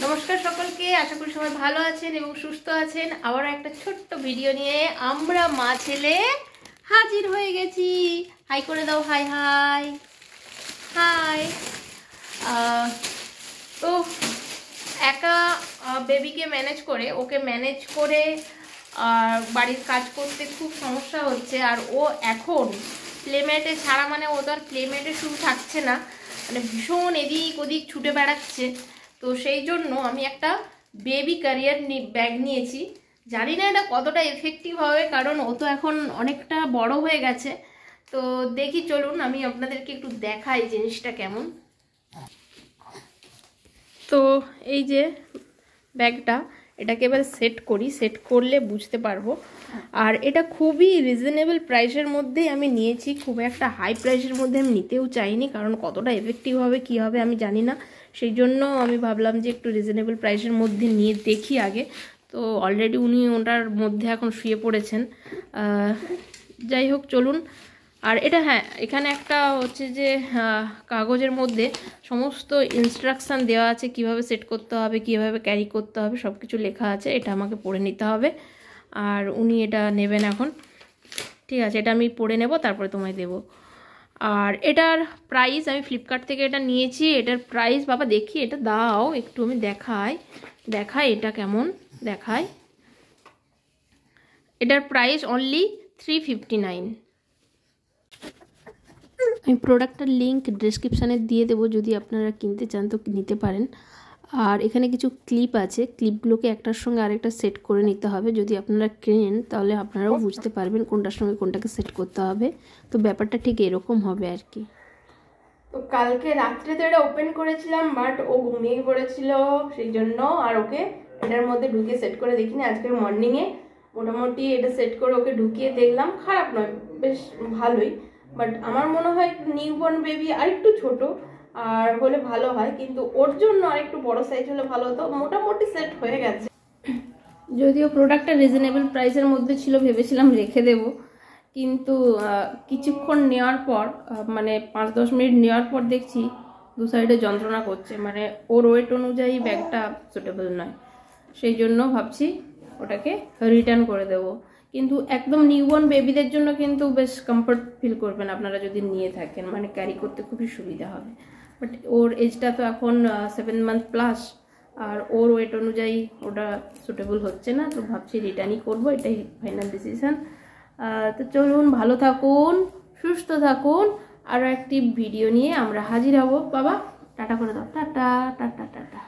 নমস্কার সকলকে, আশা করি সবাই ভালো আছেন এবং সুস্থ আছেন। আবার একটা ছোট্ট ভিডিও নিয়ে আমরা মা ছেলে হাজির হয়ে গেছি। হাই করে দাও, হাই হাই হাই। তো একা বেবিকে ম্যানেজ করে, ওকে ম্যানেজ করে বাড়ির কাজ করতে খুব সমস্যা হচ্ছে। আর ও এখন প্লেমেটে ছাড়া মানে ও তো আর প্লেমেটে শুরু থাকছে না, মানে ভীষণ এদিক ওদিক ছুটে বেড়াচ্ছে। তো সেই জন্য আমি একটা বেবি ক্যারিয়ার ব্যাগ নিয়েছি। জানি না এটা কতটা এফেক্টিভ হবে, কারণ ও তো এখন অনেকটা বড় হয়ে গেছে। তো দেখি, চলুন আমি আপনাদেরকে একটু দেখাই জিনিসটা কেমন। তো এই যে ব্যাগটা, এটাকে এবার সেট করি, সেট করলে বুঝতে পারবো। আর এটা খুবই রিজনেবল প্রাইসের মধ্যেই আমি নিয়েছি, খুব একটা হাই প্রাইসের মধ্যে আমি নিতেও চাইনি, কারণ কতটা এফেক্টিভ হবে কী হবে আমি জানি না। সেই জন্য আমি ভাবলাম যে একটু রিজনেবল প্রাইসের মধ্যে নিয়ে দেখি আগে। তো অলরেডি উনি ওটার মধ্যে এখন শুয়ে পড়েছেন। যাই হোক, চলুন। আর এটা হ্যাঁ, এখানে একটা হচ্ছে যে কাগজের মধ্যে সমস্ত ইনস্ট্রাকশান দেওয়া আছে, কিভাবে সেট করতে হবে, কিভাবে ক্যারি করতে হবে, সব কিছু লেখা আছে। এটা আমাকে পড়ে নিতে হবে, আর উনি এটা নেবেন এখন। ঠিক আছে, এটা আমি পড়ে নেব, তারপরে তোমায় দেব। আর এটার প্রাইস আমি ফ্লিপকার্ট থেকে এটা নিয়েছি। এটার প্রাইস বাবা দেখি, এটা দাও একটু, আমি দেখাই এটা কেমন দেখায়। এটার প্রাইস অনলি 359। আমি প্রোডাক্টের লিঙ্ক ডেসক্রিপশানে দিয়ে দেবো, যদি আপনারা কিনতে চান তো নিতে পারেন। আর এখানে কিছু ক্লিপ আছে, ক্লিপগুলোকে একটার সঙ্গে আরেকটা সেট করে নিতে হবে। যদি আপনারা কেনেন তাহলে আপনারাও বুঝতে পারবেন কোনটার সঙ্গে কোনটাকে সেট করতে হবে। তো ব্যাপারটা ঠিক এরকম হবে আর কি। তো কালকে রাত্রে তো এটা ওপেন করেছিলাম, বাট ও ঘুমিয়ে পড়েছিল, সেই জন্য আর ওকে এটার মধ্যে ঢুকিয়ে সেট করে দেখিনি। আজকে মর্নিংয়ে মোটামুটি এটা সেট করে ওকে ঢুকিয়ে দেখলাম, খারাপ নয়, বেশ ভালোই। বাট আমার মনে হয় নিউবর্ন বেবি আরেকটু ছোট আর হলে ভালো হয়, কিন্তু ওর জন্য আরেকটু বড় সাইজ হলে ভালো হতো। মোটামুটি সেট হয়ে গেছে, যদিও প্রোডাক্টটা রিজনেবল প্রাইসের মধ্যে ছিল, ভেবেছিলাম রেখে দেব, কিন্তু কিছুক্ষণ নেওয়ার পর মানে 5-10 মিনিট নেওয়ার পর দেখছি দু সাইডে যন্ত্রণা করছে, মানে ওর ওয়েট অনুযায়ী ব্যাগটা সুটেবল নয়। সেই জন্য ভাবছি ওটাকে রিটার্ন করে দেব। কিন্তু একদম নিউবর্ন বেবিদের জন্য কিন্তু বেশ কমফর্ট ফিল করবেন আপনারা যদি নিয়ে থাকেন, মানে ক্যারি করতে খুবই সুবিধা হবে। বাট ওর এজটা তো এখন 7 মান্থ প্লাস, আর ওর ওয়েট অনুযায়ী ওটা সুটেবল হচ্ছে না। তো ভাবছি রিটার্নই করবো, এটাই ফাইনাল ডিসিশন। তো চলুন, ভালো থাকুন, সুস্থ থাকুন। আরও একটি ভিডিও নিয়ে আমরা হাজির হব। বাবা টাটা করে দাও, টাটা টাটা টাটা।